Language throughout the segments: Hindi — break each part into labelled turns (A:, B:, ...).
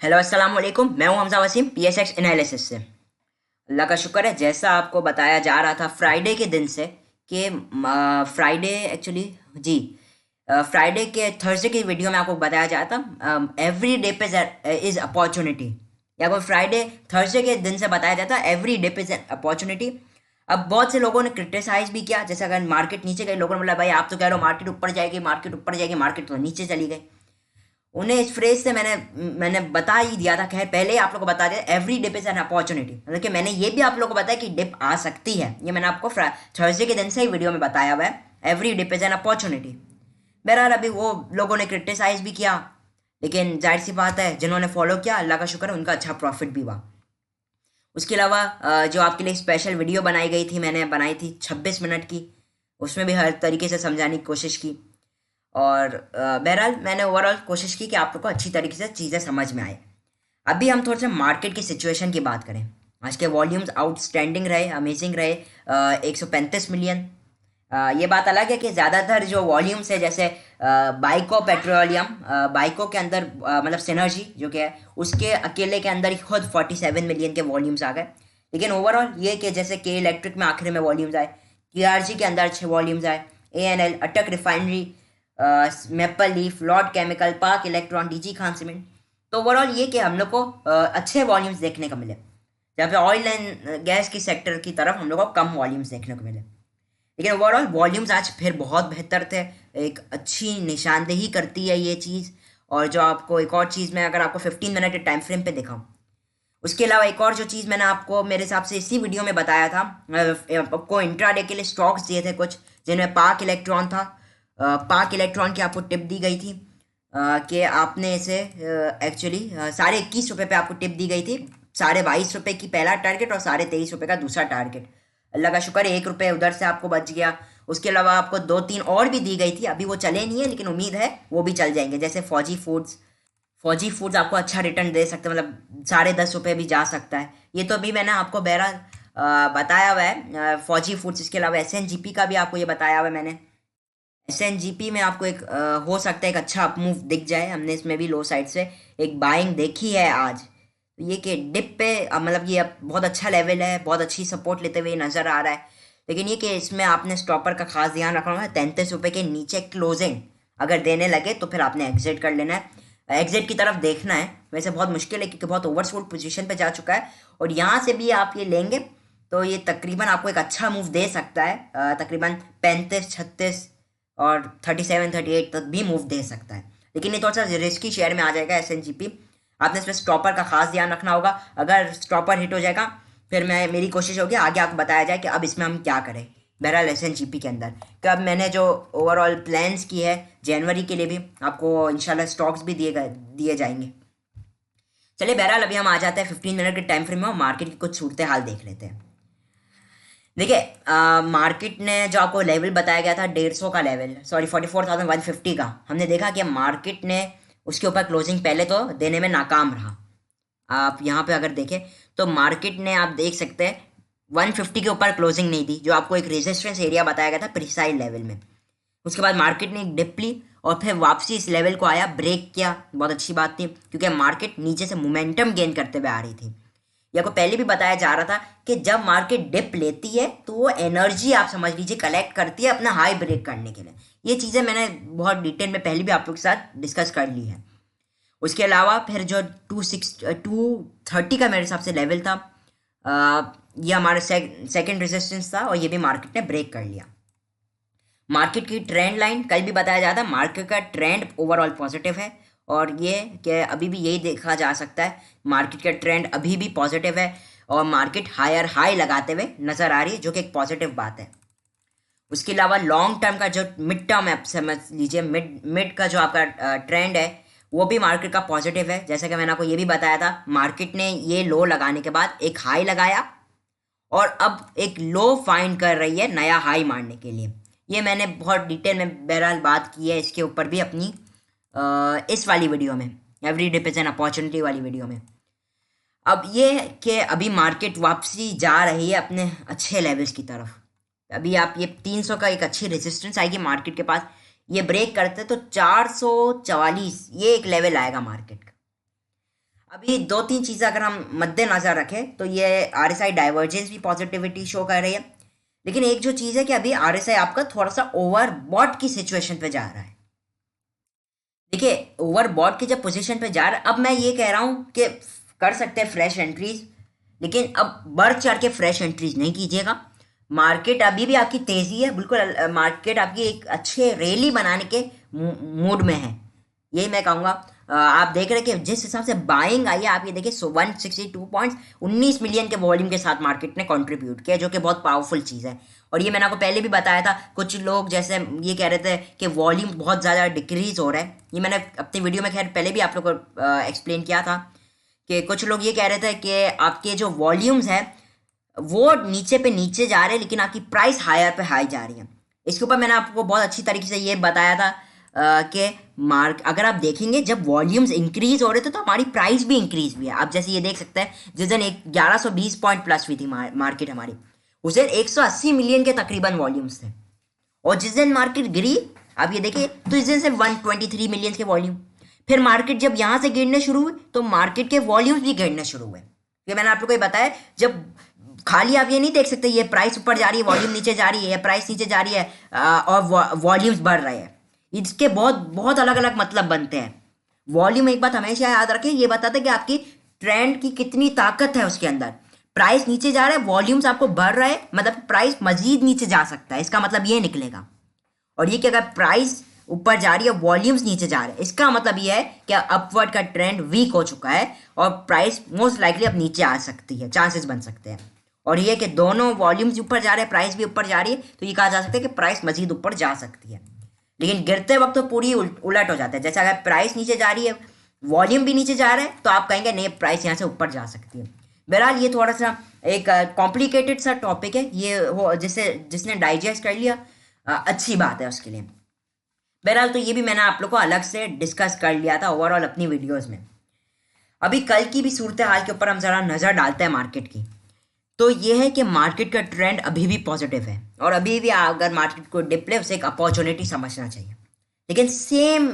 A: हेलो अस्सलाम वालेकुम। मैं हूं हमजा वसीम पीएसएक्स एनालिसिस से। अल्लाह का शुक्र है, जैसा आपको बताया जा रहा था फ्राइडे के दिन से कि फ्राइडे एक्चुअली जी फ्राइडे के थर्सडे की वीडियो में आपको बताया जाता था एवरी डे पे इज़ अपॉर्चुनिटी, या कोई फ्राइडे थर्सडे के दिन से बताया जाता एवरी डे पे इज़ अपॉर्चुनिटी। अब बहुत से लोगों ने क्रिटिसाइज भी किया, जैसे अगर मार्केट नीचे गई, लोगों ने बोला भाई आप तो कह रहे हो मार्केट ऊपर जाएगी, मार्केट ऊपर जाएगी, मार्केट तो नीचे चली गई। उन्हें इस फ्रेज से मैंने मैंने बता ही दिया था, खैर पहले ही आप लोगों को बता दिया every dip is an opportunity, मतलब कि मैंने ये भी आप लोगों को बताया कि डिप आ सकती है। ये मैंने आपको थर्सडे के दिन से ही वीडियो में बताया हुआ है, every dip is an opportunity. बहरहाल अभी वो लोगों ने क्रिटिसाइज भी किया, लेकिन जाहिर सी बात है जिन्होंने फॉलो किया अल्लाह का शुक्र है उनका अच्छा प्रॉफिट भी हुआ। उसके अलावा जो आपके लिए स्पेशल वीडियो बनाई गई थी, मैंने बनाई थी 26 मिनट की, उसमें भी हर तरीके से समझाने की कोशिश की। और बहरहाल मैंने ओवरऑल कोशिश की कि आप लोग को अच्छी तरीके से चीज़ें समझ में आए। अभी हम थोड़ा सा मार्केट की सिचुएशन की बात करें। आज के वॉल्यूम्स आउटस्टैंडिंग रहे, अमेजिंग रहे, 135 मिलियन। ये बात अलग है कि ज़्यादातर जो वॉल्यूम्स है, जैसे बाइको पेट्रोलियम, बाइको के अंदर मतलब सिनर्जी जो कि है उसके अकेले के अंदर ही खुद 47 मिलियन के वॉल्यूम्स आ गए। लेकिन ओवरऑल ये कि जैसे के इलेक्ट्रिक में आखिर में वॉल्यूम्स आए, टीआरजी के अंदर अच्छे वॉल्यूम्स आए, एएनएल, अटक refinery, maple leaf, Lord chemical, पाक इलेक्ट्रॉन, डीजी खान सीमेंट। तो ओवरऑल ये कि हम लोग को अच्छे वॉल्यूम्स देखने को मिले, जहाँ पे ऑयल एंड गैस की सेक्टर की तरफ हम लोग को कम वॉल्यूम्स देखने को मिले। लेकिन ओवरऑल वॉल्यूम्स आज फिर बहुत बेहतर थे, एक अच्छी निशानदेही करती है ये चीज़। और जो आपको एक और चीज़ मैं अगर आपको 15 मिनट के टाइम फ्रेम पे दिखाऊँ, उसके अलावा एक और जो चीज़ मैंने आपको मेरे हिसाब से इसी वीडियो में बताया था, आपको इंट्राडे के लिए स्टॉक्स दिए थे कुछ, जिनमें पाक इलेक्ट्रॉन था। पाक इलेक्ट्रॉन की आपको टिप दी गई थी कि आपने इसे एक्चुअली ₹21.5 पे आपको टिप दी गई थी, ₹22.5 की पहला टारगेट और ₹23.5 का दूसरा टारगेट। अल्लाह का शुक्र ₹1 उधर से आपको बच गया। उसके अलावा आपको दो तीन और भी दी गई थी, अभी वो चले नहीं है लेकिन उम्मीद है वो भी चल जाएंगे, जैसे फौजी फूड्स आपको अच्छा रिटर्न दे सकते हैं, मतलब ₹10.5 भी जा सकता है। ये तो अभी मैंने आपको बहरहाल बताया हुआ है फौजी फूड्स। इसके अलावा एसएनजीपी का भी आपको ये बताया हुआ है मैंने। एसएनजीपी में आपको एक हो सकता है एक अच्छा अपमूव दिख जाए, हमने इसमें भी लो साइड से एक बाइंग देखी है आज। तो ये कि डिप पे मतलब ये अब बहुत अच्छा लेवल है, बहुत अच्छी सपोर्ट लेते हुए नज़र आ रहा है। लेकिन ये कि इसमें आपने स्टॉपर का खास ध्यान रखना होगा, ₹33 के नीचे क्लोजिंग अगर देने लगे तो फिर आपने एग्जिट कर लेना है, एग्जिट की तरफ देखना है। वैसे बहुत मुश्किल है क्योंकि बहुत ओवरसोल्ड पोजीशन पे जा चुका है, और यहाँ से भी आप ये लेंगे तो ये तकरीबन आपको एक अच्छा मूव दे सकता है, तकरीबन 35-36 और 37-38 तक भी मूव दे सकता है। लेकिन ये थोड़ा सा रिस्की शेयर में आ जाएगा एसएनजीपी। आपने इसमें स्टॉपर का खास ध्यान रखना होगा, अगर स्टॉपर हिट हो जाएगा फिर मेरी कोशिश होगी आगे आपको बताया जाए कि अब इसमें हम क्या करें। बहरहाल एसएनजीपी के अंदर कि अब मैंने जो ओवरऑल प्लान्स की है जनवरी के लिए भी आपको इंशाल्लाह स्टॉक्स भी दिए जाएंगे। चलिए बहरहाल अभी हम आ जाते हैं 15 मिनट के टाइम फ्रेम में और मार्केट की कुछ सूरत हाल देख लेते हैं। देखिए मार्केट ने जो आपको लेवल बताया गया था 150 का लेवल, सॉरी 44,150 का, हमने देखा कि मार्केट ने उसके ऊपर क्लोजिंग पहले तो देने में नाकाम रहा। आप यहाँ पे अगर देखें तो मार्केट ने आप देख सकते हैं 150 के ऊपर क्लोजिंग नहीं दी, जो आपको एक रेजिस्टेंस एरिया बताया गया था प्रिसाइज लेवल में। उसके बाद मार्केट ने एक डिप ली और फिर वापसी इस लेवल को आया, ब्रेक किया, बहुत अच्छी बात थी क्योंकि मार्केट नीचे से मोमेंटम गेन करते हुए आ रही थी। या को पहले भी बताया जा रहा था कि जब मार्केट डिप लेती है तो वो एनर्जी आप समझ लीजिए कलेक्ट करती है अपना हाई ब्रेक करने के लिए। ये चीज़ें मैंने बहुत डिटेल में पहले भी आप लोग के साथ डिस्कस कर ली है। उसके अलावा फिर जो 230 का मेरे हिसाब से लेवल था, ये हमारा सेकंड रेजिस्टेंस था और ये भी मार्केट ने ब्रेक कर लिया। मार्केट की ट्रेंड लाइन कल भी बताया जाता है, मार्केट का ट्रेंड ओवरऑल पॉजिटिव है और ये कि अभी भी यही देखा जा सकता है, मार्केट का ट्रेंड अभी भी पॉजिटिव है और मार्केट हायर हाई लगाते हुए नज़र आ रही है, जो कि एक पॉजिटिव बात है। उसके अलावा लॉन्ग टर्म का जो मिड टर्म है, आप समझ लीजिए मिड का जो आपका ट्रेंड है वो भी मार्केट का पॉजिटिव है। जैसे कि मैंने आपको ये भी बताया था, मार्केट ने ये लो लगाने के बाद एक हाई लगाया और अब एक लो फाइंड कर रही है नया हाई मारने के लिए। ये मैंने बहुत डिटेल में बहरहाल बात की है इसके ऊपर भी अपनी इस वाली वीडियो में, एवरी डे प्रेजेंट अपॉर्चुनिटी वाली वीडियो में। अब ये कि अभी मार्केट वापसी जा रही है अपने अच्छे लेवल्स की तरफ। अभी आप ये 300 का एक अच्छी रेजिस्टेंस आएगी मार्केट के पास, ये ब्रेक करते तो 444 ये एक लेवल आएगा मार्केट का। अभी दो तीन चीज़ें अगर हम मद्देनजर रखें तो ये RSI डाइवर्जेंस भी पॉजिटिविटी शो कर रही है, लेकिन एक जो चीज़ है कि अभी RSI आपका थोड़ा सा ओवरबॉट की सिचुएशन पे जा रहा है। देखिए ओवरबॉट की जब पोजीशन पे जा रहा है, अब मैं ये कह रहा हूँ कि कर सकते हैं फ्रेश एंट्रीज, लेकिन अब बढ़ चढ़ के फ्रेश एंट्रीज नहीं कीजिएगा। मार्केट अभी भी आपकी तेजी है, बिल्कुल मार्केट आपकी एक अच्छे रैली बनाने के मूड में है, यही मैं कहूँगा। आप देख रहे हैं कि जिस हिसाब से बाइंग आई है, आप ये देखिए 162 पॉइंट्स 19 मिलियन के वॉल्यूम के साथ मार्केट ने कंट्रीब्यूट किया, जो कि बहुत पावरफुल चीज़ है। और ये मैंने आपको पहले भी बताया था, कुछ लोग जैसे ये कह रहे थे कि वॉल्यूम बहुत ज़्यादा डिक्रीज हो रहा है, ये मैंने अपनी वीडियो में खैर पहले भी आप लोग को एक्सप्लेन किया था कि कुछ लोग ये कह रहे थे कि आपके जो वॉल्यूम्स हैं वो नीचे पे नीचे जा रहे हैं, लेकिन आपकी प्राइस हायर पे हाई जा रही है। इसके ऊपर मैंने आपको बहुत अच्छी तरीके से ये बताया था कि अगर आप देखेंगे जब वॉल्यूम्स इंक्रीज हो रहे थे तो हमारी प्राइस भी इंक्रीज हुई है। आप जैसे ये देख सकते हैं, जिस दिन 1120 पॉइंट प्लस हुई थी मार्केट हमारी, उस दिन 180 मिलियन के तकरीबन वॉल्यूम्स थे। और जिस दिन मार्केट गिरी, आप ये देखिए, तो इस दिन से 123 मिलियन के वॉल्यूम। फिर मार्केट जब यहाँ से गिरने शुरू हुए तो मार्केट के वॉल्यूम्स भी गिरने शुरू हुए। ये मैंने आप लोग को ये बताया, जब खाली आप ये नहीं देख सकते ये प्राइस ऊपर जा रही है, वॉल्यूम नीचे जा रही है, या प्राइस नीचे जा रही है और वॉल्यूम्स बढ़ रहे हैं। इसके बहुत बहुत अलग अलग मतलब बनते हैं। वॉल्यूम एक बात हमेशा याद रखें, ये बताता है कि आपकी ट्रेंड की कितनी ताकत है उसके अंदर। प्राइस नीचे जा रहा है, वॉल्यूम्स आपको बढ़ रहा है, मतलब प्राइस मजीद नीचे जा सकता है, इसका मतलब ये निकलेगा। और ये कि अगर प्राइस ऊपर जा रही है, वॉल्यूम्स नीचे जा रहे हैं, इसका मतलब ये है कि अपवर्ड का ट्रेंड वीक हो चुका है और प्राइस मोस्ट लाइकली अब नीचे आ सकती है, चांसेस बन सकते हैं। और ये कि दोनों वॉल्यूम्स ऊपर जा रहे हैं, प्राइस भी ऊपर जा रही है, तो ये कहा जा सकता है कि प्राइस मजीद ऊपर जा सकती है। लेकिन गिरते वक्त तो पूरी उलट हो जाता है। जैसे अगर प्राइस नीचे जा रही है, वॉल्यूम भी नीचे जा रहा है, तो आप कहेंगे नहीं प्राइस यहाँ से ऊपर जा सकती है। बहरहाल ये थोड़ा सा एक कॉम्प्लिकेटेड सा टॉपिक है, ये हो जिसने डाइजेस्ट कर लिया अच्छी बात है उसके लिए। बहरहाल तो ये भी मैंने आप लोग को अलग से डिस्कस कर लिया था ओवरऑल अपनी वीडियोस में। अभी कल की भी सूरत हाल के ऊपर हम ज़रा नज़र डालते हैं मार्केट की, तो ये है कि मार्केट का ट्रेंड अभी भी पॉजिटिव है और अभी भी अगर मार्केट को डिप ले उसे एक अपॉर्चुनिटी समझना चाहिए। लेकिन सेम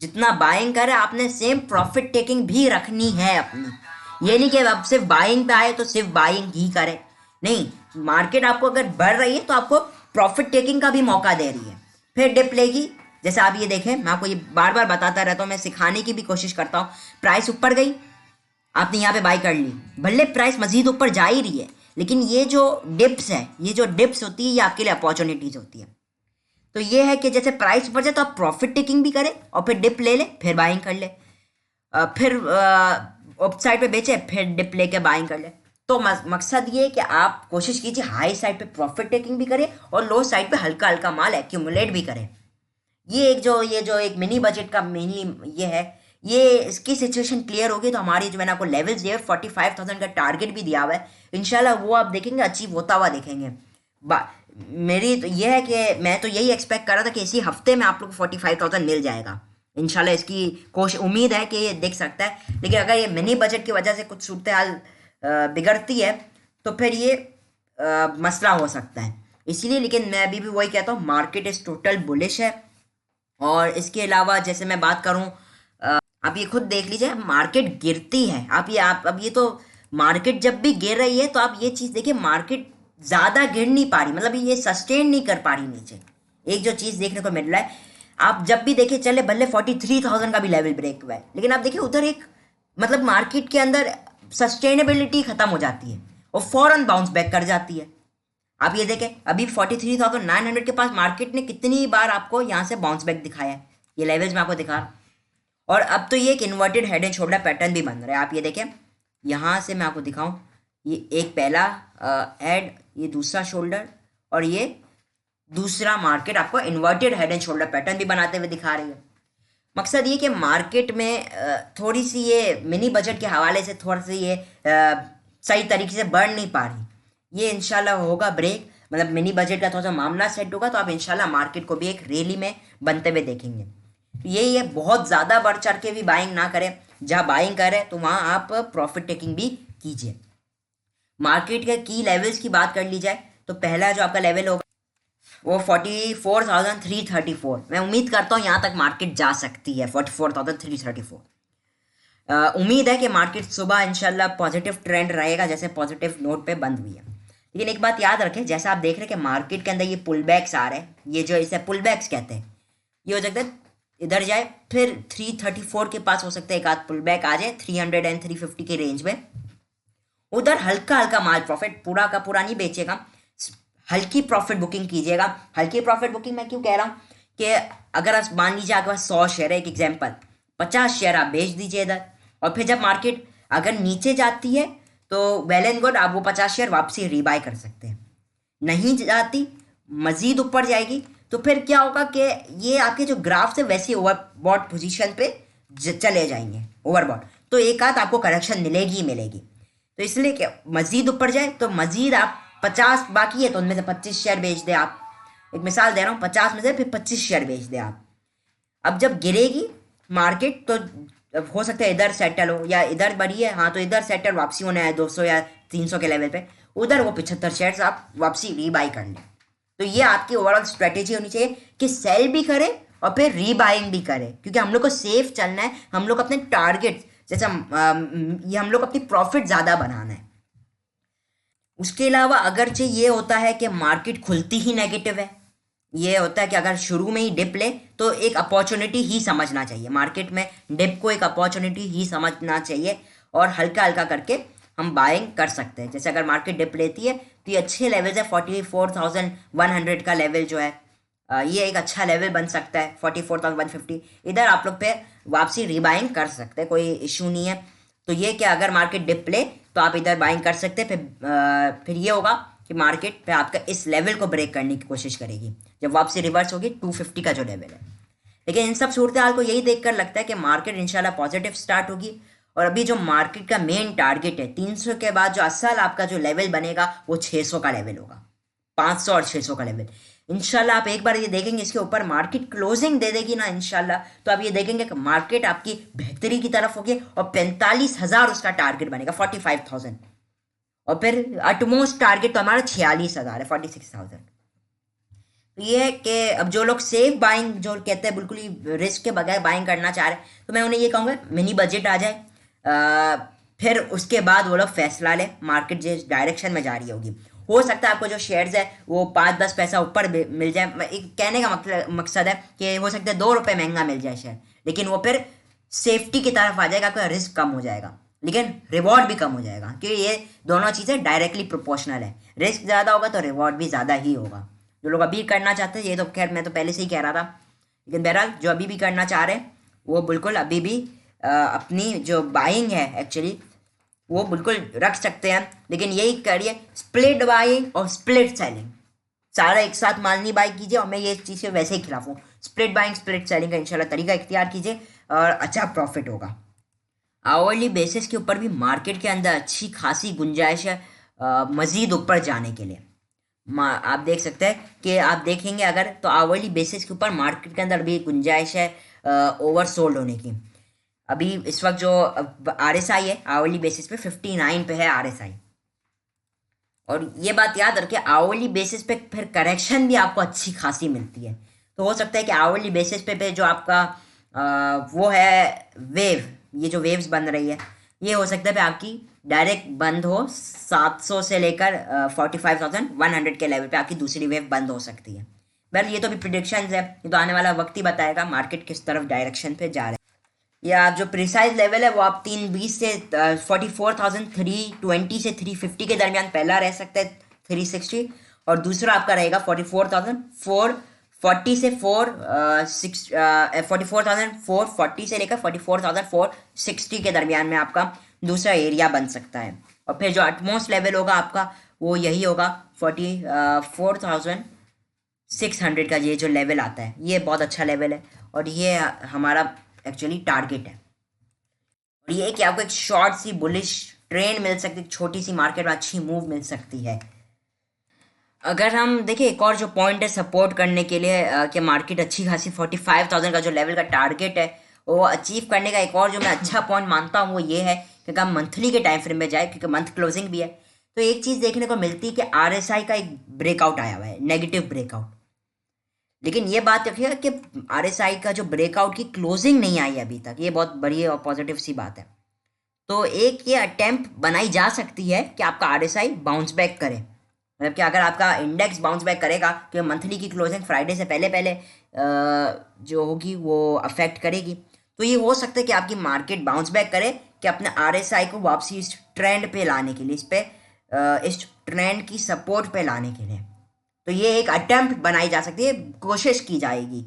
A: जितना बाइंग करे आपने सेम प्रॉफिट टेकिंग भी रखनी है अपनी। ये नहीं कि अब सिर्फ बाइंग पे आए तो सिर्फ बाइंग ही करे, नहीं, मार्केट आपको अगर बढ़ रही है तो आपको प्रॉफिट टेकिंग का भी मौका दे रही है। फिर डिप लेगी, जैसे आप ये देखें, मैं आपको ये बार बार बताता रहता हूँ, मैं सिखाने की भी कोशिश करता हूँ। प्राइस ऊपर गई, आपने यहाँ पे बाई कर ली, भले प्राइस मजीद ऊपर जा ही रही है, लेकिन ये जो डिप्स है, ये जो डिप्स होती है, ये आपके लिए अपॉर्चुनिटीज होती है। तो ये है कि जैसे प्राइस ऊपर जाए तो आप प्रॉफिट टेकिंग भी करें और फिर डिप ले ले, फिर बाइंग कर ले, फिर अप साइड पे बेचे, फिर डिप लेके बाइंग कर ले। तो मकसद ये है कि आप कोशिश कीजिए हाई साइड पे प्रॉफिट टेकिंग भी करें और लो साइड पे हल्का हल्का माल एक्यूमुलेट भी करें। ये जो एक मिनी बजट का मिनी ये है, ये इसकी सिचुएशन क्लियर होगी तो हमारी जो मैंने आपको लेवल्स दिए 45,000 का टारगेट भी दिया हुआ है, इंशाल्लाह वो आप देखेंगे अचीव होता हुआ देखेंगे। मेरी तो ये है कि मैं तो यही एक्सपेक्ट कर रहा था कि इसी हफ्ते में आप लोग को 45,000 मिल जाएगा इंशाल्लाह। इसकी कोशिश उम्मीद है कि ये दिख सकता है, लेकिन अगर ये मिनी बजट की वजह से कुछ सूरत हाल बिगड़ती है तो फिर ये मसला हो सकता है, इसीलिए। लेकिन मैं अभी भी वही कहता हूँ, मार्केट इज टोटल बुलिश है। और इसके अलावा जैसे मैं बात करूँ, आप ये खुद देख लीजिए, मार्केट गिरती है, आप अब ये तो मार्केट जब भी गिर रही है तो आप ये चीज़ देखिए, मार्केट ज़्यादा गिर नहीं पा रही, मतलब ये सस्टेन नहीं कर पा रही नीचे। एक जो चीज़ देखने को मिल रहा है, आप जब भी देखिए, चले भले 43,000 का भी लेवल ब्रेक हुआ है, लेकिन आप देखिए उधर एक मतलब मार्केट के अंदर सस्टेनेबिलिटी ख़त्म हो जाती है और फौरन बाउंस बैक कर जाती है। आप ये देखें, अभी 43,900 के पास मार्केट ने कितनी बार आपको यहाँ से बाउंस बैक दिखाया है, ये लेवल्स में आपको दिखा रहा हूं। और अब तो ये एक inverted head and shoulder pattern भी बन रहा है। आप ये देखें, यहाँ से मैं आपको दिखाऊं, ये एक पहला हेड, ये दूसरा शोल्डर और ये दूसरा मार्केट आपको inverted head and shoulder pattern भी बनाते हुए दिखा रही है। मकसद ये कि मार्केट में थोड़ी सी ये मिनी बजट के हवाले से थोड़ा सी ये सही तरीके से बढ़ नहीं पा रही। ये इंशाल्लाह होगा ब्रेक, मतलब मिनी बजट का थोड़ा सा मामला सेट होगा तो आप इंशाल्लाह मार्केट को भी एक रैली में बनते हुए देखेंगे। यही है, बहुत ज़्यादा बढ़ चढ़ के भी बाइंग ना करें, जहाँ बाइंग करें तो वहाँ आप प्रॉफिट टेकिंग भी कीजिए। मार्केट के की लेवल्स की बात कर ली जाए तो पहला जो आपका लेवल होगा वो 44,334। मैं उम्मीद करता हूँ यहाँ तक मार्केट जा सकती है, 44,334। उम्मीद है कि मार्केट सुबह इंशाल्लाह पॉजिटिव ट्रेंड रहेगा, जैसे पॉजिटिव नोट पे बंद हुई है। लेकिन एक बात याद रखें, जैसा आप देख रहे हैं कि मार्केट के अंदर ये पुल बैक्स आ रहे हैं, ये जो इसे पुल बैक्स कहते हैं, ये हो सकता है इधर जाए, फिर 334 के पास हो सकता है एक आध पुल बैक आ जाए 300 एंड 350 के रेंज में। उधर हल्का हल्का माल प्रॉफिट, पूरा का पूरा नहीं बेचेगा, हल्की प्रॉफिट बुकिंग कीजिएगा। हल्की प्रॉफिट बुकिंग मैं क्यों कह रहा हूँ कि अगर आप मान लीजिए आपके पास 100 शेयर है, एक एग्जांपल 50 शेयर आप बेच दीजिए इधर, और फिर जब मार्केट अगर नीचे जाती है तो वेल एंड गुड, आप वो 50 शेयर वापसी रीबाय कर सकते हैं। नहीं जाती, मजीद ऊपर जाएगी, तो फिर क्या होगा कि ये आपके जो ग्राफ है वैसे ओवरबॉट पोजीशन पे चले जाएंगे, ओवरबॉट, तो एक आध आपको करेक्शन मिलेगी ही मिलेगी। तो इसलिए कि मजीद ऊपर जाए तो मजीद आप 50 बाकी है तो उनमें से 25 शेयर बेच दे आप। एक मिसाल दे रहा हूँ, 50 में से फिर 25 शेयर बेच दे आप। अब जब गिरेगी मार्केट तो हो सकता है इधर सेटल हो, या इधर बढ़ी है हाँ तो इधर सेटल वापसी होना है 200 या 300 के लेवल पे, उधर वो 75 शेयर्स आप वापसी रीबाई कर लें। तो ये आपकी ओवरऑल स्ट्रेटेजी होनी चाहिए कि सेल भी करें और फिर रीबाइंग भी करें, क्योंकि हम लोग को सेफ चलना है, हम लोग अपने टारगेट जैसे ये हम लोग अपनी प्रॉफिट ज़्यादा बनाना है। उसके अलावा अगरचे ये होता है कि मार्केट खुलती ही नेगेटिव है, ये होता है कि अगर शुरू में ही डिप ले तो एक अपॉर्चुनिटी ही समझना चाहिए, मार्केट में डिप को एक अपॉर्चुनिटी ही समझना चाहिए, और हल्का हल्का करके हम बाइंग कर सकते हैं। जैसे अगर मार्केट डिप लेती है तो ये अच्छे लेवल है, 44,100 का लेवल जो है ये एक अच्छा लेवल बन सकता है, 44,150 इधर आप लोग पे वापसी रीबाइंग कर सकते हैं, कोई इशू नहीं है। तो ये कि अगर मार्केट डिप ले तो आप इधर बाइंग कर सकते हैं, फिर ये होगा कि मार्केट पे आपका इस लेवल को ब्रेक करने की कोशिश करेगी जब वापसी रिवर्स होगी 250 का जो लेवल है। लेकिन इन सब सूरत हाल को यही देखकर लगता है कि मार्केट इंशाल्लाह पॉजिटिव स्टार्ट होगी, और अभी जो मार्केट का मेन टारगेट है 300 के बाद जो असल आपका जो लेवल बनेगा वो 600 का लेवल होगा, 500 और 600 का लेवल। इंशाल्लाह आप एक बार ये देखेंगे इसके ऊपर मार्केट क्लोजिंग दे देगी ना इंशाल्लाह, तो आप ये देखेंगे कि मार्केट आपकी बेहतरी की तरफ होगी और 45,000 उसका टारगेट बनेगा, 45,000, और फिर अटमोस्ट टारगेट तो हमारा 46,000 है, 46,000। तो ये है कि अब जो लोग सेफ बाइंग जो कहते हैं बिल्कुल ही रिस्क के बगैर बाइंग करना चाह रहे हैं, तो मैं उन्हें ये कहूँगा मिनी बजट आ जाए, फिर उसके बाद वो लोग फैसला ले मार्केट जिस डायरेक्शन में जा रही होगी। हो सकता है आपको जो शेयर्स है वो 5-10 पैसा ऊपर मिल जाए, एक कहने का मकसद है कि हो सकता है 2 रुपये महंगा मिल जाए शेयर, लेकिन वो फिर सेफ्टी की तरफ आ जाएगा, आपका रिस्क कम हो जाएगा लेकिन रिवॉर्ड भी कम हो जाएगा, क्योंकि ये दोनों चीज़ें डायरेक्टली प्रोपोर्शनल है, रिस्क ज़्यादा होगा तो रिवॉर्ड भी ज़्यादा ही होगा। जो लोग अभी करना चाहते हैं, ये तो खैर मैं तो पहले से ही कह रहा था, लेकिन बहरहाल जो अभी भी करना चाह रहे हैं वो बिल्कुल अभी भी अपनी जो बाइंग है एक्चुअली वो बिल्कुल रख सकते हैं, लेकिन यही करिए स्प्लिट बाइंग और स्प्लिट सेलिंग, सारा एक साथ माल नहीं बाई कीजिए, और मैं ये चीज़ से वैसे ही खिलाफ हूँ। स्प्लिट बाइंग स्प्लिट सेलिंग का इंशाल्लाह तरीका इख्तियार कीजिए और अच्छा प्रॉफिट होगा। आवरली बेसिस के ऊपर भी मार्केट के अंदर अच्छी खासी गुंजाइश है मज़ीद ऊपर जाने के लिए। आप देख सकते हैं कि आप देखेंगे अगर तो आवरली बेसिस के ऊपर मार्केट के अंदर भी गुंजाइश है ओवर सोल्ड होने की। अभी इस वक्त जो RSI है आवरली बेसिस पे 59 पे है RSI, और ये बात याद रखें आवरली बेसिस पे फिर करेक्शन भी आपको अच्छी खासी मिलती है। तो हो सकता है कि आवरली बेसिस पे जो आपका वो है वेव, ये जो वेव्स बन रही है ये हो सकता है आपकी डायरेक्ट बंद हो 700 से लेकर 45,100 के लेवल पे आपकी दूसरी वेव बंद हो सकती है। वेल ये तो भी प्रिडिक्शंस है, ये तो आने वाला वक्त ही बताएगा मार्केट किस तरफ डायरेक्शन पे जा रहा है। या जो प्रिसाइज लेवल है वो आप 320 से 44,320 से 350 के दरमियान पहला रह सकता है 360, और दूसरा आपका रहेगा 44,440 से 44,440 से लेकर 44,460 के दरमियान में आपका दूसरा एरिया बन सकता है। और फिर जो अटमोस्ट लेवल होगा आपका वो यही होगा 44,600 का, ये जो लेवल आता है ये बहुत अच्छा लेवल है, और ये हमारा एक्चुअली टारगेट है। और ये कि आपको एक शॉर्ट सी बुलिश ट्रेंड मिल सकती है, छोटी सी मार्केट में अच्छी मूव मिल सकती है। अगर हम देखें एक और जो पॉइंट है सपोर्ट करने के लिए कि मार्केट अच्छी खासी 45,000 का जो लेवल का टारगेट है वो अचीव करने का, एक और जो मैं अच्छा पॉइंट मानता हूँ वो ये है कि अगर मंथली के टाइम फ्रेम में जाए, क्योंकि मंथ क्लोजिंग भी है, तो एक चीज़ देखने को मिलती है कि RSI का एक ब्रेकआउट आया हुआ है, नेगेटिव ब्रेकआउट। लेकिन ये बात रखिएगा कि RSI का जो ब्रेकआउट की क्लोजिंग नहीं आई अभी तक, ये बहुत बड़ी और पॉजिटिव सी बात है। तो एक ये अटेम्प्ट बनाई जा सकती है कि आपका आरएसआई बाउंस बैक करे, मतलब कि अगर आपका इंडेक्स बाउंस बैक करेगा तो मंथली की क्लोजिंग फ्राइडे से पहले पहले जो होगी वो अफेक्ट करेगी। तो ये हो सकता है कि आपकी मार्केट बाउंस बैक करे कि अपने आरएसआई को वापसी इस ट्रेंड पे लाने के लिए, इस ट्रेंड की सपोर्ट पे लाने के लिए। तो ये एक अटेम्प्ट बनाई जा सकती है, कोशिश की जाएगी।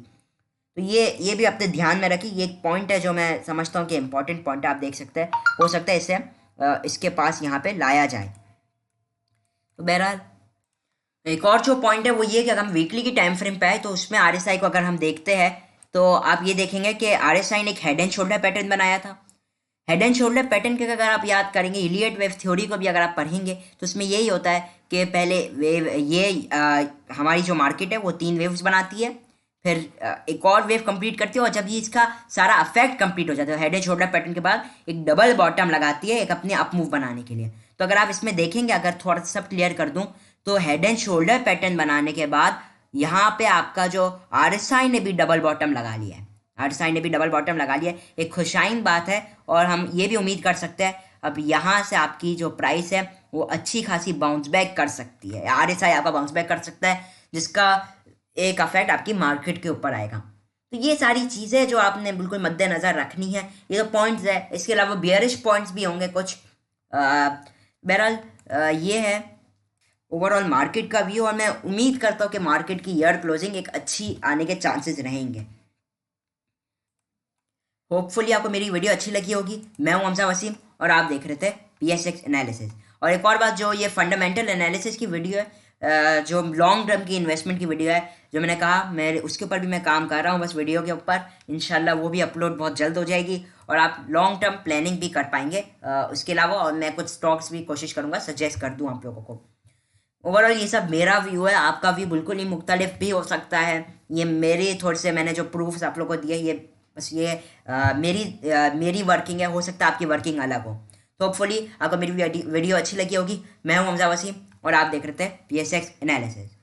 A: तो ये भी अपने ध्यान में रखिए। ये एक पॉइंट है जो मैं समझता हूँ कि इम्पोर्टेंट पॉइंट है, आप देख सकते हैं, हो सकता है इसे इसके पास यहाँ पे लाया जाए। तो बहरहाल एक और जो पॉइंट है वो ये कि अगर हम वीकली की टाइम फ्रेम पे आए तो उसमें आरएसआई को अगर हम देखते हैं तो आप ये देखेंगे कि आरएसआई ने एक हेड एंड शोल्डर पैटर्न बनाया था। हेड एंड शोल्डर पैटर्न के अगर आप याद करेंगे, इलियट वेव थ्योरी को भी अगर आप पढ़ेंगे तो उसमें यही होता है कि पहले वेव हमारी जो मार्केट है वो 3 वेव्स बनाती है, फिर एक और वेव कंप्लीट करती है, और जब ये इसका सारा अफेक्ट कंप्लीट हो जाता है हेड एंड शोल्डर पैटर्न के बाद एक डबल बॉटम लगाती है एक अपने अप मूव बनाने के लिए। तो अगर आप इसमें देखेंगे, अगर थोड़ा सा सब क्लियर कर दूं, तो हेड एंड शोल्डर पैटर्न बनाने के बाद यहाँ पे आपका जो आरएसआई ने भी डबल बॉटम लगा लिया है, आरएसआई ने भी डबल बॉटम लगा लिया है, एक खुशाइन बात है। और हम ये भी उम्मीद कर सकते हैं अब यहाँ से आपकी जो प्राइस है वो अच्छी खासी बाउंस बैक कर सकती है, आरएसआई आपका बाउंस बैक कर सकता है, जिसका एक अफेक्ट आपकी मार्केट के ऊपर आएगा। तो ये सारी चीज़ें जो आपने बिल्कुल मद्देनज़र रखनी है, ये तो पॉइंट्स है। इसके अलावा बियरिश पॉइंट्स भी होंगे कुछ। बहरहाल ये है ओवरऑल मार्केट का व्यू, और मैं उम्मीद करता हूँ कि मार्केट की ईयर क्लोजिंग एक अच्छी आने के चांसेस रहेंगे। होपफुली आपको मेरी वीडियो अच्छी लगी होगी। मैं हूं हमजा वसीम और आप देख रहे थे PSX एनालिसिस। और एक और बात, जो ये फंडामेंटल एनालिसिस की वीडियो है, जो लॉन्ग टर्म की इन्वेस्टमेंट की वीडियो है, जो मैंने कहा मैं उसके ऊपर भी मैं काम कर रहा हूँ, बस वीडियो के ऊपर इंशाल्लाह वो भी अपलोड बहुत जल्द हो जाएगी और आप लॉन्ग टर्म प्लानिंग भी कर पाएंगे उसके अलावा। और मैं कुछ स्टॉक्स भी कोशिश करूँगा सजेस्ट कर दूँ आप लोगों को। ओवरऑल ये सब मेरा व्यू है, आपका व्यू बिल्कुल ही मुख्तलिफ भी हो सकता है। ये मेरे थोड़े से मैंने जो प्रूफ्स आप लोगों को दिए, ये बस ये मेरी वर्किंग है, हो सकता है आपकी वर्किंग अलग हो। तो होपफुली आपको मेरी वीडियो अच्छी लगी होगी। मैं हूं हमजा वसीम और आप देख रहे थे PSX एनालिसिस।